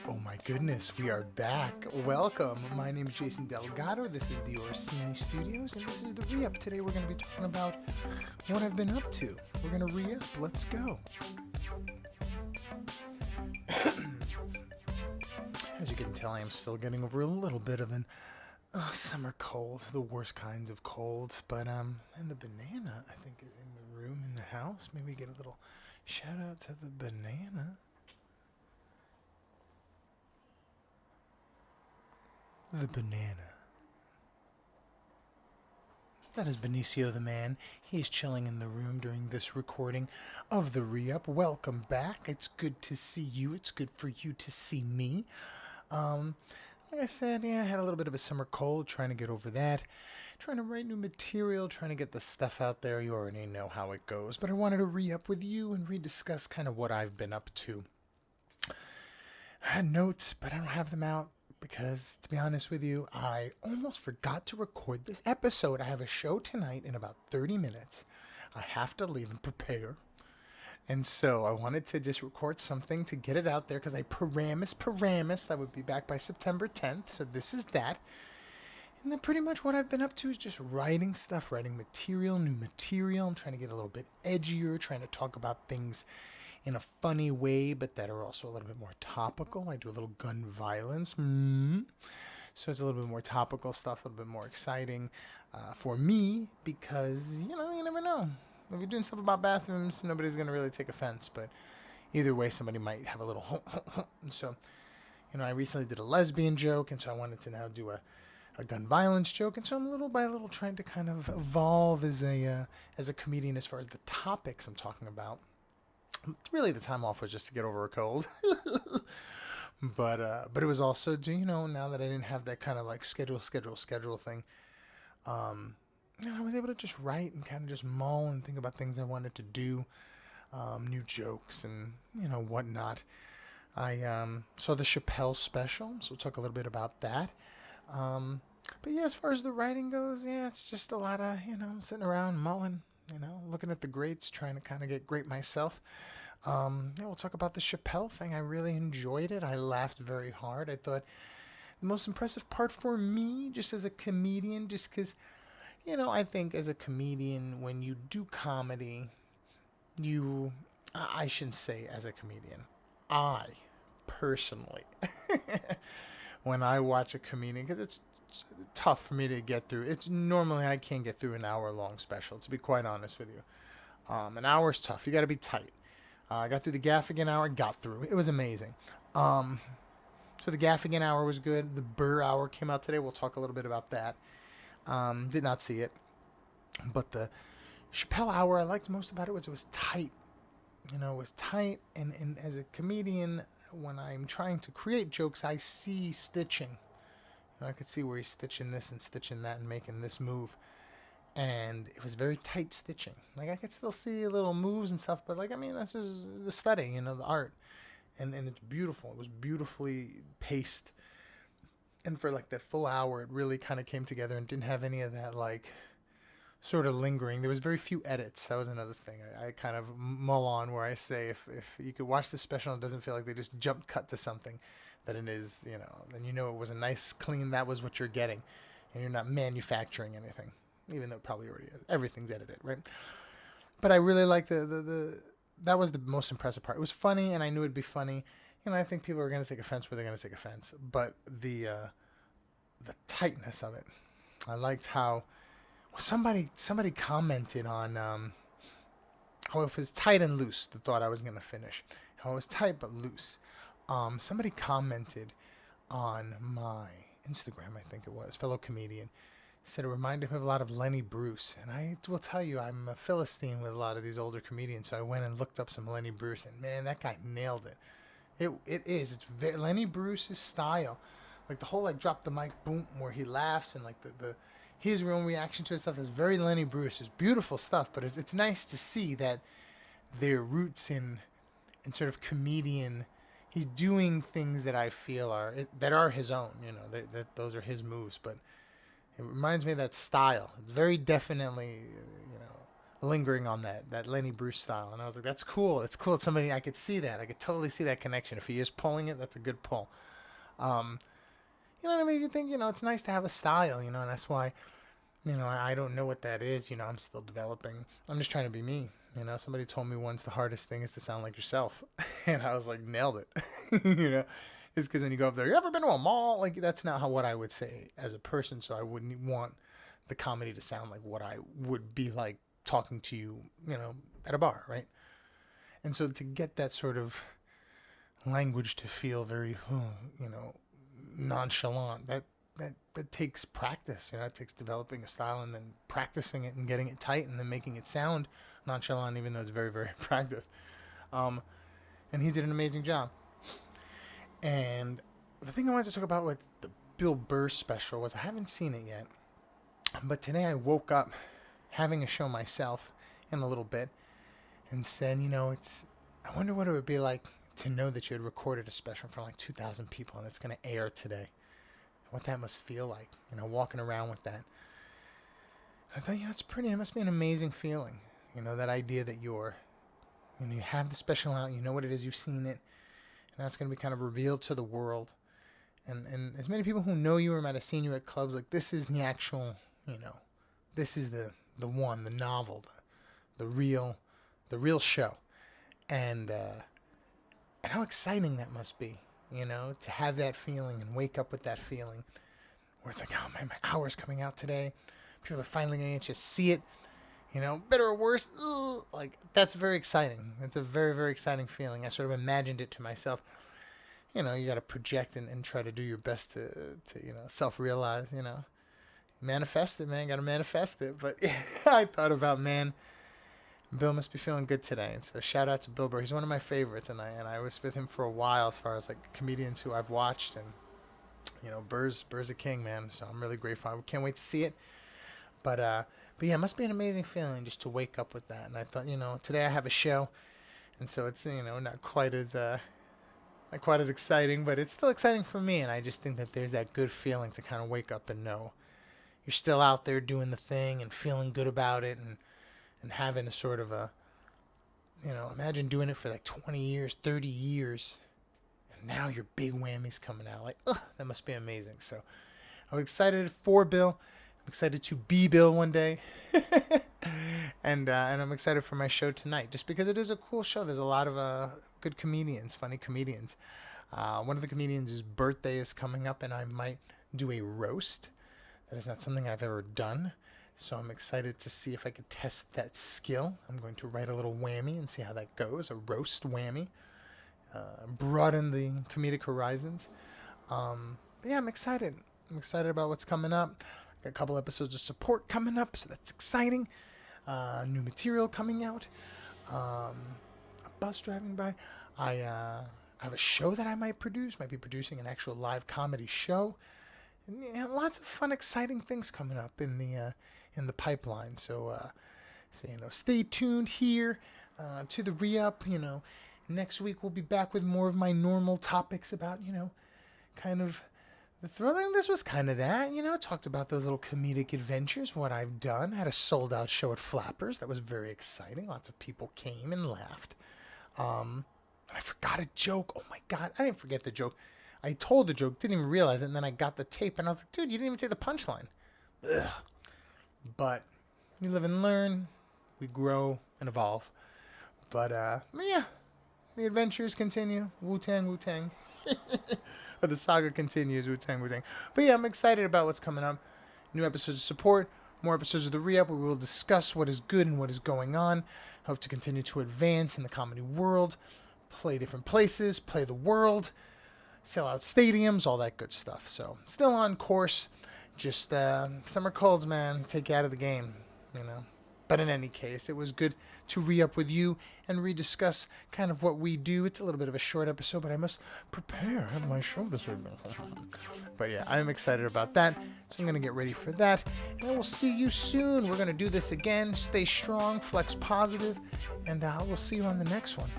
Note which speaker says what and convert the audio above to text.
Speaker 1: Oh my goodness, we are back. Welcome. My name is Jason Delgado. This is the Orsini Studios, and this is the ReUp. Today we're going to be talking about what I've been up to. We're going to re-up. Let's go. As you can tell, I am still getting over a little bit of an summer cold, the worst kinds of colds. But and the banana, I think, is in the room in the house. Maybe get a little shout out to the banana. The banana. That is Benicio the man. He is chilling in the room during this recording of the re-up. Welcome back. It's good to see you. It's good for you to see me. Like I said, I had a little bit of a summer cold, trying to get over that. Trying to write new material, trying to get the stuff out there. You already know how it goes. But I wanted to re-up with you and rediscuss kind of what I've been up to. I had notes, but I don't have them out because, to be honest with you, I almost forgot to record this episode. I have a show tonight in about 30 minutes. I have to leave and prepare. And so I wanted to just record something to get it out there because I promised I would be back by September 10th. So this is that. And then pretty much what I've been up to is just writing stuff, writing material, new material. I'm trying to get a little bit edgier, trying to talk about things in a funny way, but that are also a little bit more topical. I do a little gun violence. So it's a little bit more topical stuff, a little bit more exciting for me because, you never know. If you're doing stuff about bathrooms, nobody's going to really take offense. But either way, somebody might have a little... So, I recently did a lesbian joke, and so I wanted to now do a gun violence joke. And so I'm little by little trying to kind of evolve as a comedian as far as the topics I'm talking about. Really, the time off was just to get over a cold. But it was also, now that I didn't have that kind of like schedule thing, I was able to just write and kind of just mull and think about things I wanted to do, new jokes and, whatnot. I saw the Chapelle special, so we'll talk a little bit about that. But yeah, as far as the writing goes, it's just a lot of, sitting around mulling, looking at the greats, trying to kind of get great myself. We'll talk about the Chapelle thing. I really enjoyed it. I laughed very hard. I thought the most impressive part for me, just as a comedian, just because, I think as a comedian, when you do comedy, I shouldn't say as a comedian, I personally, when I watch a comedian, because it's tough for me to get through. It's normally I can't get through an hour-long special, to be quite honest with you. An hour's tough. You got to be tight. I got through the Gaffigan hour, got through. It was amazing. So the Gaffigan hour was good. The Burr hour came out today. We'll talk a little bit about that. Did not see it. But the Chapelle hour, I liked most about it was tight. It was tight. And as a comedian, when I'm trying to create jokes, I see stitching. I could see where he's stitching this and stitching that and making this move. And it was very tight stitching. Like, I could still see little moves and stuff, but, that's just the study, the art. And it's beautiful. It was beautifully paced. And for, that full hour, it really kind of came together and didn't have any of that, sort of lingering. There was very few edits. That was another thing I kind of mull on, where I say if you could watch the special and it doesn't feel like they just jump cut to something, that it is, then it was a nice, clean, that was what you're getting. And you're not manufacturing anything. Even though it probably already is. Everything's edited, right? But I really like that was the most impressive part. It was funny, and I knew it'd be funny. I think people are going to take offense where they're going to take offense. But the tightness of it. I liked how somebody commented on how it was tight and loose, the thought I was going to finish. How it was tight but loose. Somebody commented on my Instagram, I think it was, fellow comedian, said it reminded him of a lot of Lenny Bruce. And I will tell you, I'm a Philistine with a lot of these older comedians, so I went and looked up some Lenny Bruce, and man, that guy nailed it. It's very Lenny Bruce's style. Like the whole drop the mic, boom, where he laughs, and his own reaction to his stuff is very Lenny Bruce. It's beautiful stuff, but it's nice to see that their roots in sort of comedian. He's doing things that I feel are his own. That those are his moves, but it reminds me of that style. Very definitely, lingering on that Lenny Bruce style. And I was like, that's cool. It's cool. It's somebody, I could see that. I could totally see that connection. If he is pulling it, that's a good pull. You know what I mean? You think, it's nice to have a style, and that's why, I don't know what that is. I'm still developing. I'm just trying to be me. Somebody told me once the hardest thing is to sound like yourself. And I was like, nailed it. It's because when you go up there, you ever been to a mall? Like, that's not what I would say as a person. So I wouldn't want the comedy to sound like what I would be like talking to you, at a bar, right? And so to get that sort of language to feel very, nonchalant, that takes practice. It takes developing a style and then practicing it and getting it tight and then making it sound nonchalant, even though it's very, very practiced. And he did an amazing job. And the thing I wanted to talk about with the Bill Burr special was I haven't seen it yet, but today I woke up having a show myself in a little bit and said, I wonder what it would be like to know that you had recorded a special for like 2,000 people and it's going to air today. What that must feel like, walking around with that. I thought, it's pretty, it must be an amazing feeling. That idea that you have the special out, you know what it is, you've seen it, and now it's going to be kind of revealed to the world. And as many people who know you or might have seen you at clubs, like this is the actual, this is the one, the novel, the real show. And how exciting that must be, to have that feeling and wake up with that feeling where it's like, oh man, my hour's coming out today. People are finally going to just see it, better or worse. Like, that's very exciting. It's a very, very exciting feeling. I sort of imagined it to myself. You got to project and try to do your best to self-realize, manifest it, man. Got to manifest it. But I thought about, man, Bill must be feeling good today. And so shout out to Bill Burr. He's one of my favorites. And I was with him for a while as far as like comedians who I've watched. And, Burr's a king, man. So I'm really grateful. I can't wait to see it. But yeah, it must be an amazing feeling just to wake up with that. And I thought, today I have a show. And so it's, not quite as exciting, but it's still exciting for me. And I just think that there's that good feeling to kind of wake up and know you're still out there doing the thing and feeling good about it and having a sort of a, imagine doing it for like 20 years, 30 years. And now your big whammy's coming out. Like, that must be amazing. So I'm excited for Bill. I'm excited to be Bill one day. and I'm excited for my show tonight just because it is a cool show. There's a lot of good comedians, funny comedians. One of the comedians' birthday is coming up and I might do a roast. That is not something I've ever done. So I'm excited to see if I could test that skill. I'm going to write a little whammy and see how that goes. A roast whammy. Broaden the comedic horizons. But yeah, I'm excited. I'm excited about what's coming up. Got a couple episodes of support coming up, so that's exciting. New material coming out. A bus driving by. I have a show that I might produce. Might be producing an actual live comedy show. And yeah, lots of fun, exciting things coming up in the pipeline. So stay tuned here to the ReUp. Next week we'll be back with more of my normal topics about kind of the thrilling. This was kind of that. Talked about those little comedic adventures, what I've done. Had a sold out show at Flappers. That was very exciting. Lots of people came and laughed. I forgot a joke. Oh my God, I didn't forget the joke. I told the joke, didn't even realize it, and then I got the tape, and I was like, dude, you didn't even say the punchline. Ugh. But we live and learn. We grow and evolve. But yeah, the adventures continue. Wu-Tang, Wu-Tang. Or the saga continues. Wu-Tang, Wu-Tang. But yeah, I'm excited about what's coming up. New episodes of support. More episodes of the ReUp where we will discuss what is good and what is going on. Hope to continue to advance in the comedy world. Play different places. Play the world. Sell out stadiums, all that good stuff. So, still on course. Just summer colds, man, take you out of the game, But in any case, it was good to re-up with you and rediscuss kind of what we do. It's a little bit of a short episode, but I must prepare my show this evening. But yeah, I'm excited about that. So I'm going to get ready for that. And we'll see you soon. We're going to do this again. Stay strong, flex positive, and we'll see you on the next one.